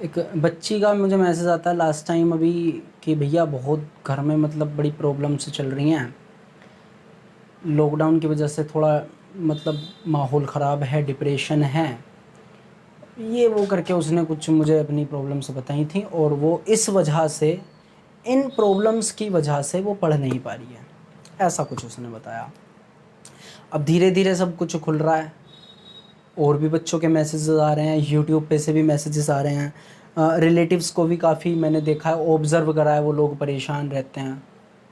एक बच्ची का मुझे मैसेज आता है लास्ट टाइम अभी कि भैया बहुत घर में मतलब बड़ी प्रॉब्लम से चल रही हैं। लॉकडाउन की वजह से थोड़ा मतलब माहौल ख़राब है, डिप्रेशन है, ये वो करके उसने कुछ मुझे अपनी प्रॉब्लम्स बताई थी और वो इस वजह से, इन प्रॉब्लम्स की वजह से वो पढ़ नहीं पा रही है, ऐसा कुछ उसने बताया। अब धीरे धीरे सब कुछ खुल रहा है और भी बच्चों के मैसेजेस आ रहे हैं, यूट्यूब पे से भी मैसेजेस आ रहे हैं, रिलेटिव्स को भी काफ़ी मैंने देखा है, ऑब्ज़र्व करा है, वो लोग परेशान रहते हैं,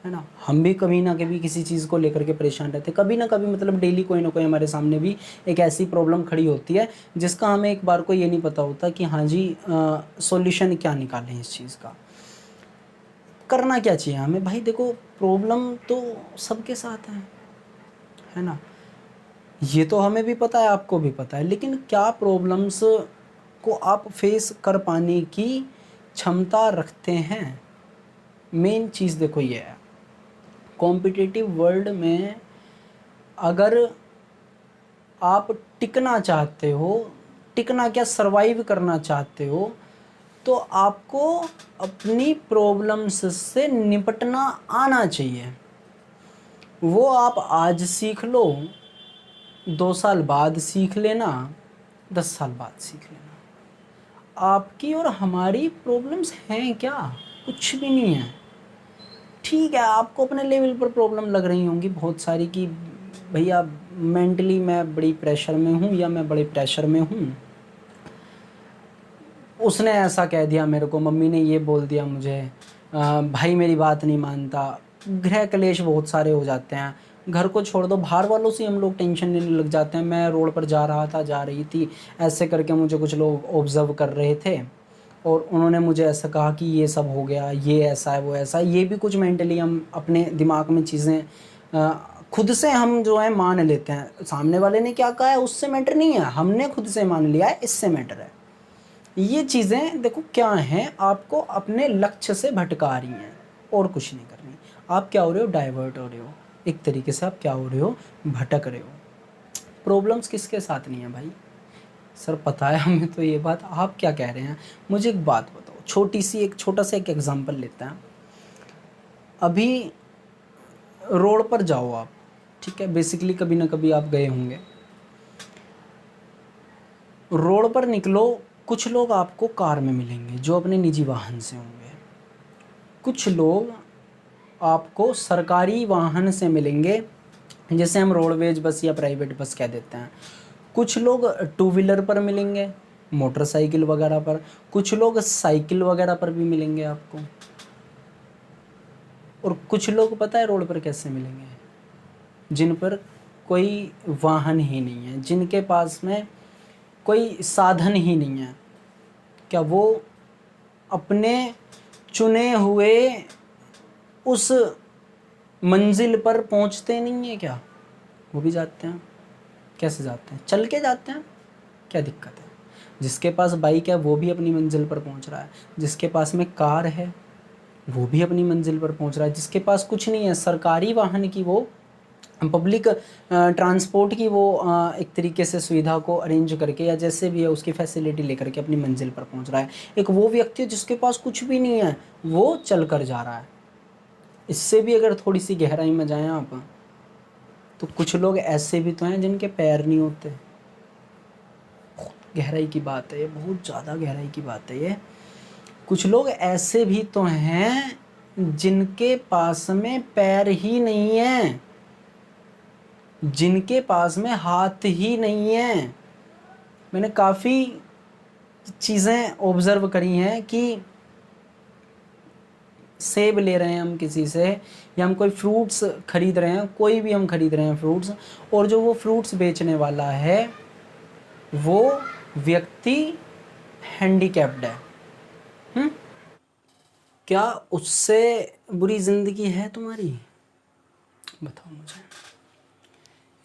है ना। हम भी कभी ना कभी किसी चीज़ को लेकर के परेशान रहते हैं, कभी ना कभी मतलब डेली कोई ना कोई हमारे सामने भी एक ऐसी प्रॉब्लम खड़ी होती है जिसका हमें एक बार को ये नहीं पता होता कि हाँ जी सॉल्यूशन क्या निकालें इस चीज़ का, करना क्या चाहिए हमें। भाई देखो, प्रॉब्लम तो सबके साथ है ना। ये तो हमें भी पता है, आपको भी पता है, लेकिन क्या प्रॉब्लम्स को आप फेस कर पाने की क्षमता रखते हैं, मेन चीज़ देखो ये है। कॉम्पिटिटिव वर्ल्ड में अगर आप टिकना चाहते हो, टिकना क्या सरवाइव करना चाहते हो, तो आपको अपनी प्रॉब्लम्स से निपटना आना चाहिए। वो आप आज सीख लो, 2 साल बाद सीख लेना, 10 साल बाद सीख लेना। आपकी और हमारी प्रॉब्लम्स हैं क्या? कुछ भी नहीं है। ठीक है, आपको अपने लेवल पर प्रॉब्लम लग रही होंगी बहुत सारी कि भैया मेंटली मैं बड़ी प्रेशर में हूँ या मैं बड़े प्रेशर में हूँ, उसने ऐसा कह दिया मेरे को, मम्मी ने ये बोल दिया मुझे, भाई मेरी बात नहीं मानता, गृह क्लेश बहुत सारे हो जाते हैं। घर को छोड़ दो, बाहर वालों से हम लोग टेंशन लेने लग जाते हैं। मैं रोड पर जा रहा था, जा रही थी, ऐसे करके मुझे कुछ लोग ऑब्ज़र्व कर रहे थे और उन्होंने मुझे ऐसा कहा कि ये सब हो गया, ये ऐसा है, वो ऐसा है। ये भी कुछ मेंटली हम अपने दिमाग में चीज़ें खुद से हम जो है मान लेते हैं। सामने वाले ने क्या कहा है उससे मैटर नहीं है, हमने खुद से मान लिया है, इससे मैटर है। ये चीज़ें देखो क्या हैं, आपको अपने लक्ष्य से भटका रही हैं और कुछ नहीं कर रही। आप क्या हो रहे हो? डाइवर्ट हो रहे हो, एक तरीके से आप क्या हो रहे हो? भटक रहे हो। प्रॉब्लम्स किसके साथ नहीं है भाई? सर पता है हमें तो ये बात, आप क्या कह रहे हैं? मुझे एक बात बताओ, छोटा सा एक एग्जांपल लेते हैं। अभी रोड पर जाओ आप, ठीक है, बेसिकली कभी ना कभी आप गए होंगे, रोड पर निकलो, कुछ लोग आपको कार में मिलेंगे जो अपने निजी वाहन से होंगे, कुछ लोग आपको सरकारी वाहन से मिलेंगे, जैसे हम रोडवेज बस या प्राइवेट बस कह देते हैं। कुछ लोग टू व्हीलर पर मिलेंगे, मोटरसाइकिल वगैरह पर, कुछ लोग साइकिल वगैरह पर भी मिलेंगे आपको, और कुछ लोग पता है रोड पर कैसे मिलेंगे? जिन पर कोई वाहन ही नहीं है, जिनके पास में कोई साधन ही नहीं है। क्या वो अपने चुने हुए उस मंजिल पर पहुंचते नहीं है क्या? वो भी जाते हैं। कैसे जाते हैं? चल के जाते हैं। क्या दिक्कत है? जिसके पास बाइक है वो भी अपनी मंजिल पर पहुंच रहा है, जिसके पास में कार है वो भी अपनी मंजिल पर पहुंच रहा है, जिसके पास कुछ नहीं है, सरकारी वाहन की, वो पब्लिक ट्रांसपोर्ट की वो एक तरीके से सुविधा को अरेंज करके या जैसे भी है उसकी फैसिलिटी लेकर के अपनी मंजिल पर पहुंच रहा है। एक वो व्यक्ति जिसके पास कुछ भी नहीं है, वो चल कर जा रहा है। इससे भी अगर थोड़ी सी गहराई में जाएं आप, तो कुछ लोग ऐसे भी तो हैं जिनके पैर नहीं होते। बहुत गहराई की बात है ये, बहुत ज़्यादा गहराई की बात है ये। कुछ लोग ऐसे भी तो हैं जिनके पास में पैर ही नहीं है, जिनके पास में हाथ ही नहीं है। मैंने काफ़ी चीज़ें ऑब्ज़र्व करी हैं कि सेब ले रहे हैं हम किसी से, या हम कोई फ्रूट्स खरीद रहे हैं, कोई भी हम खरीद रहे हैं फ्रूट्स, और जो वो फ्रूट्स बेचने वाला है वो व्यक्ति हैंडीकैप्ड है। क्या उससे बुरी ज़िंदगी है तुम्हारी? बताओ मुझे।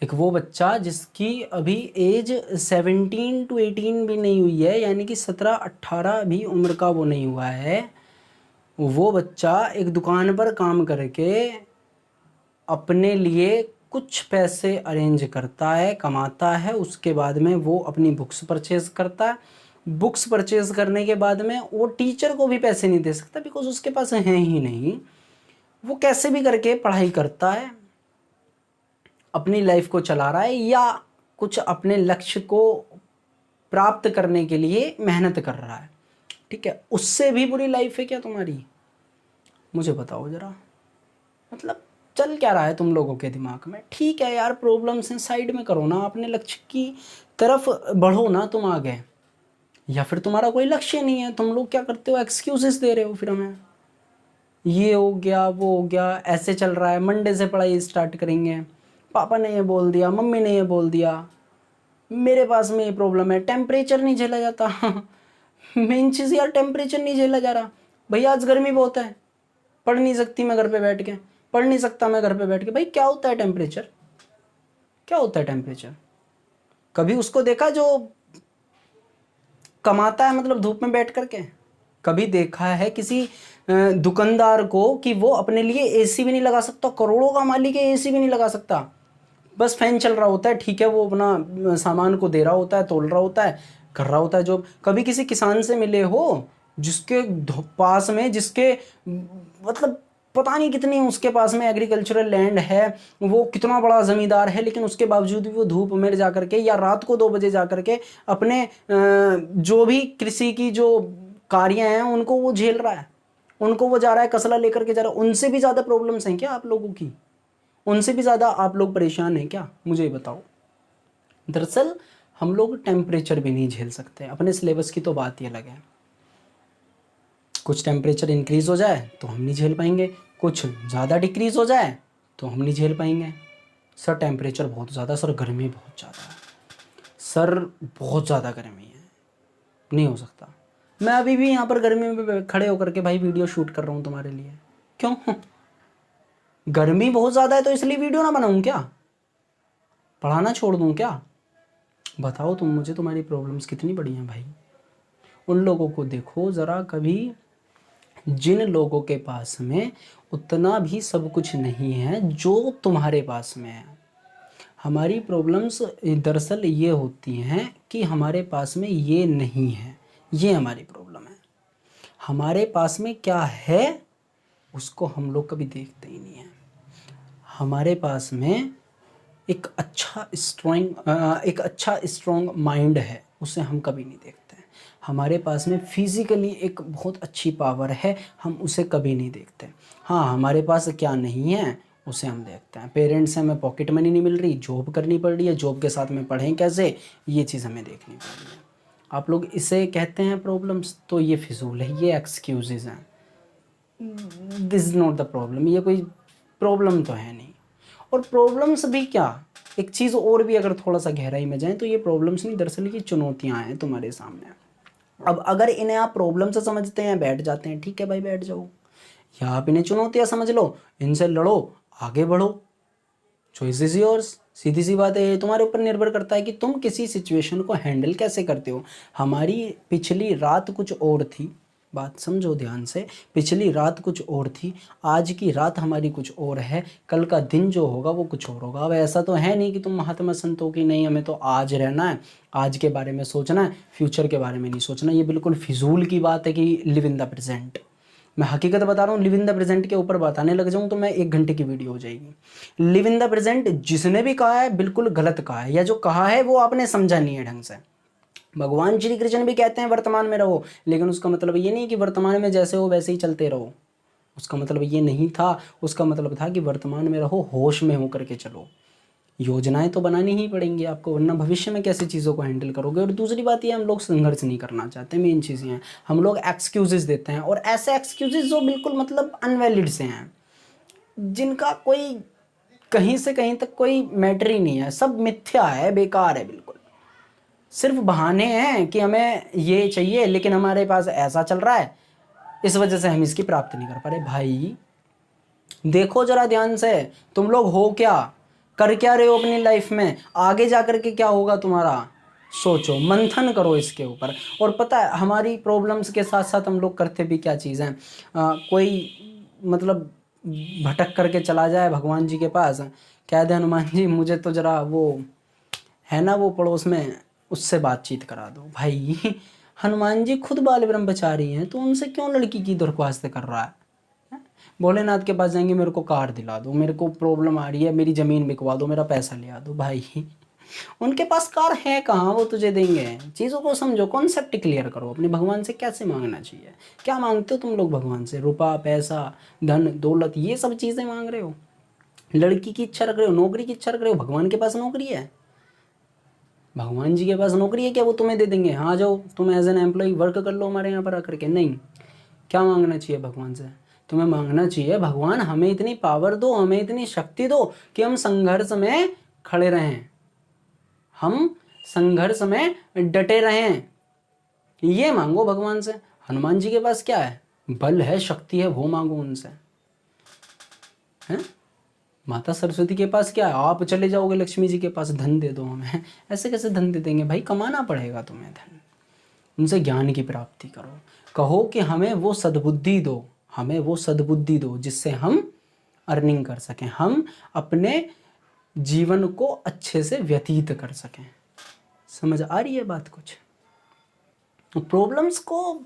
एक वो बच्चा जिसकी अभी एज 17 to 18 भी नहीं हुई है, यानी कि 17-18 भी उम्र का वो नहीं हुआ है, वो बच्चा एक दुकान पर काम करके अपने लिए कुछ पैसे अरेंज करता है, कमाता है, उसके बाद में वो अपनी बुक्स परचेज करता है बुक्स परचेज करने के बाद में वो टीचर को भी पैसे नहीं दे सकता, बिकॉज उसके पास है ही नहीं। वो कैसे भी करके पढ़ाई करता है, अपनी लाइफ को चला रहा है, या कुछ अपने लक्ष्य को प्राप्त करने के लिए मेहनत कर रहा है, ठीक है। उससे भी बुरी लाइफ है क्या तुम्हारी? मुझे बताओ ज़रा, मतलब चल क्या रहा है तुम लोगों के दिमाग में? ठीक है यार, प्रॉब्लम्स हैं, साइड में करो ना, अपने लक्ष्य की तरफ बढ़ो ना तुम आगे। या फिर तुम्हारा कोई लक्ष्य नहीं है, तुम लोग क्या करते हो, एक्सक्यूजेस दे रहे हो फिर हमें, ये हो गया वो हो गया, ऐसे चल रहा है, मंडे से पढ़ाई स्टार्ट करेंगे, पापा ने ये बोल दिया, मम्मी ने ये बोल दिया, मेरे पास में ये प्रॉब्लम है, टेम्परेचर नहीं झेला जाता। मेन चीज़ यार, टेम्परेचर नहीं झेला जा रहा। भैया आज गर्मी बहुत है, पढ़ नहीं सकती मैं घर पे बैठ के, पढ़ नहीं सकता मैं घर पे बैठ के। भाई क्या होता है टेम्परेचर? क्या होता है टेम्परेचर? कभी उसको देखा जो कमाता है, मतलब धूप में बैठ करके? कभी देखा है किसी दुकानदार को कि वो अपने लिए एसी भी नहीं लगा सकता? करोड़ों का मालिक है, एसी भी नहीं लगा सकता, बस फैन चल रहा होता है, ठीक है, वो अपना सामान को दे रहा होता है, तोल रहा होता है, कर रहा होता है जॉब। कभी किसी किसान से मिले हो जिसके पास में, जिसके मतलब पता नहीं कितनी उसके पास में एग्रीकल्चरल लैंड है, वो कितना बड़ा ज़मींदार है, लेकिन उसके बावजूद भी वो धूप में जा करके या रात को 2 बजे जा करके अपने जो भी कृषि की जो कार्य हैं उनको वो झेल रहा है, उनको वो जा रहा है, कसला लेकर के जा रहा है। उनसे भी ज़्यादा प्रॉब्लम्स हैं क्या आप लोगों की? उनसे भी ज़्यादा आप लोग परेशान हैं क्या? मुझे बताओ। दरअसल हम लोग टेम्परेचर भी नहीं झेल सकते, अपने सिलेबस की तो बात ही अलग है। कुछ टेम्परेचर इंक्रीज़ हो जाए तो हम नहीं झेल पाएंगे, कुछ ज़्यादा डिक्रीज़ हो जाए तो हम नहीं झेल पाएंगे। सर टेम्परेचर बहुत ज़्यादा, सर गर्मी बहुत ज़्यादा है, सर बहुत ज़्यादा गर्मी है, नहीं हो सकता। मैं अभी भी यहाँ पर गर्मी में खड़े होकर के भाई वीडियो शूट कर रहा हूँ तुम्हारे लिए। क्यों? गर्मी बहुत ज़्यादा है तो इसलिए वीडियो ना बनाऊँ क्या? पढ़ाना छोड़ दूँ क्या? बताओ तुम मुझे, तुम्हारी प्रॉब्लम्स कितनी बड़ी हैं भाई। उन लोगों को देखो ज़रा कभी, जिन लोगों के पास में उतना भी सब कुछ नहीं है जो तुम्हारे पास में है। हमारी प्रॉब्लम्स दरअसल ये होती हैं कि हमारे पास में ये नहीं है, ये हमारी प्रॉब्लम है। हमारे पास में क्या है उसको हम लोग कभी देखते ही नहीं है। हमारे पास में एक अच्छा स्ट्रॉन्ग माइंड है, उसे हम कभी नहीं देखते। हमारे पास में फिज़िकली एक बहुत अच्छी पावर है, हम उसे कभी नहीं देखते। हाँ, हमारे पास क्या नहीं है उसे हम देखते हैं। पेरेंट्स से हमें पॉकेट मनी नहीं मिल रही, जॉब करनी पड़ रही है, जॉब के साथ में पढ़ें कैसे, ये चीज़ हमें देखनी पड़ रही है। आप लोग इसे कहते हैं प्रॉब्लम्स, तो ये फिजूल है, ये एक्सक्यूज़ेज़ हैं। This is not the problem, ये कोई प्रॉब्लम तो है नहीं। और प्रॉब्लम्स भी क्या, एक चीज़ और भी अगर थोड़ा सा गहराई में जाएं तो ये प्रॉब्लम्स नहीं, दरअसल ये चुनौतियां हैं तुम्हारे सामने। अब अगर इन्हें आप प्रॉब्लम से समझते हैं, बैठ जाते हैं, ठीक है भाई बैठ जाओ, या आप इन्हें चुनौतियां समझ लो, इनसे लड़ो, आगे बढ़ो, चॉइस इज योर्स। सीधी सी बात है, ये तुम्हारे ऊपर निर्भर करता है कि तुम किसी सिचुएशन को हैंडल कैसे करते हो। हमारी पिछली रात कुछ और थी, बात समझो ध्यान से, पिछली रात कुछ और थी, आज की रात हमारी कुछ और है, कल का दिन जो होगा वो कुछ और होगा। अब ऐसा तो है नहीं कि तुम महात्मा संत हो कि नहीं हमें तो आज रहना है, आज के बारे में सोचना है, फ्यूचर के बारे में नहीं सोचना। ये बिल्कुल फिजूल की बात है कि लिव इन द प्रेजेंट। मैं हकीकत बता रहा हूँ, लिव इन द प्रेजेंट के ऊपर बताने लग जाऊँ तो मैं 1 घंटे की वीडियो हो जाएगी। लिव इन द प्रेजेंट जिसने भी कहा है बिल्कुल गलत कहा है, या जो कहा है वो आपने समझा नहीं है ढंग से। भगवान श्री कृष्ण भी कहते हैं वर्तमान में रहो, लेकिन उसका मतलब ये नहीं कि वर्तमान में जैसे हो वैसे ही चलते रहो, उसका मतलब ये नहीं था। उसका मतलब था कि वर्तमान में रहो, होश में हो करके चलो। योजनाएं तो बनानी ही पड़ेंगी आपको, वरना भविष्य में कैसे चीज़ों को हैंडल करोगे। और दूसरी बात ये, हम लोग संघर्ष नहीं करना चाहते, मेन चीज़ ये है, हम लोग एक्सक्यूजेस देते हैं, और ऐसे एक्सक्यूजेस जो बिल्कुल मतलब अनवैलिड से हैं, जिनका कोई कहीं से कहीं तक कोई मैटर ही नहीं है, सब मिथ्या है, बेकार है बिल्कुल। सिर्फ बहाने हैं कि हमें ये चाहिए लेकिन हमारे पास ऐसा चल रहा है, इस वजह से हम इसकी प्राप्ति नहीं कर पा रहे। भाई देखो जरा ध्यान से, तुम लोग हो क्या, कर क्या रहे हो अपनी लाइफ में, आगे जा कर के क्या होगा तुम्हारा, सोचो, मंथन करो इसके ऊपर। और पता है हमारी प्रॉब्लम्स के साथ साथ हम लोग करते भी क्या चीज़ हैं, कोई मतलब भटक करके चला जाए भगवान जी के पास, कह दे हनुमान जी मुझे तो ज़रा वो है ना वो पड़ोस में, उससे बातचीत करा दो। भाई हनुमान जी खुद बाल ब्रह्मचारी हैं, तो उनसे क्यों लड़की की दरख्वास्त कर रहा है? भोलेनाथ के पास जाएंगे, मेरे को कार दिला दो, मेरे को प्रॉब्लम आ रही है, मेरी ज़मीन बिकवा दो, मेरा पैसा ले आ दो। भाई उनके पास कार है कहाँ, वो तुझे देंगे? चीज़ों को समझो, कॉन्सेप्ट क्लियर करो अपने। भगवान से कैसे मांगना चाहिए? क्या मांगते हो तुम लोग भगवान से? रुपया, पैसा, धन दौलत, ये सब चीज़ें मांग रहे हो? लड़की की इच्छा रख रहे हो, नौकरी की इच्छा रख रहे हो? भगवान के पास नौकरी है? भगवान जी के पास नौकरी है क्या? वो तुम्हें दे देंगे, हाँ जाओ तुम एज एन एम्प्लॉय वर्क कर लो हमारे यहाँ पर आकर के? नहीं। क्या मांगना चाहिए भगवान से? तुम्हें मांगना चाहिए, भगवान हमें इतनी पावर दो, हमें इतनी शक्ति दो कि हम संघर्ष में खड़े रहें, हम संघर्ष में डटे रहें। ये मांगो भगवान से। हनुमान जी के पास क्या है? बल है, शक्ति है, वो मांगो उनसे। हैं? माता सरस्वती के पास क्या है? आप चले जाओगे लक्ष्मी जी के पास, धन दे दो हमें। ऐसे कैसे धन दे देंगे भाई? कमाना पड़ेगा तुम्हें धन। उनसे ज्ञान की प्राप्ति करो, कहो कि हमें वो सद्बुद्धि दो, हमें वो सद्बुद्धि दो जिससे हम अर्निंग कर सकें, हम अपने जीवन को अच्छे से व्यतीत कर सकें। समझ आ रही है बात कुछ? प्रॉब्लम्स को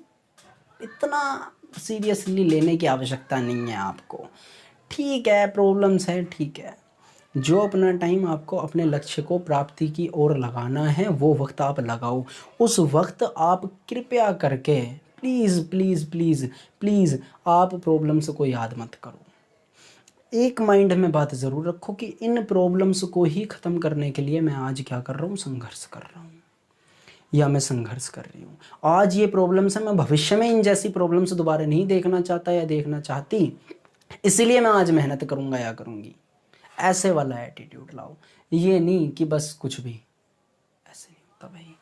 इतना सीरियसली लेने की आवश्यकता नहीं है आपको। ठीक है, प्रॉब्लम्स है, ठीक है। जो अपना टाइम आपको अपने लक्ष्य को प्राप्ति की ओर लगाना है, वो वक्त आप लगाओ। उस वक्त आप कृपया करके प्लीज़ प्लीज़ प्लीज़ प्लीज़ आप प्रॉब्लम्स को याद मत करो। एक माइंड में बात ज़रूर रखो कि इन प्रॉब्लम्स को ही ख़त्म करने के लिए मैं आज क्या कर रहा हूँ? संघर्ष कर रहा हूँ, या मैं संघर्ष कर रही हूँ। आज ये प्रॉब्लम्स है, मैं भविष्य में इन जैसी प्रॉब्लम्स दोबारा नहीं देखना चाहता या देखना चाहती, इसलिए मैं आज मेहनत करूँगा या करूँगी। ऐसे वाला एटीट्यूड लाओ, ये नहीं कि बस कुछ भी। ऐसे नहीं होता भाई।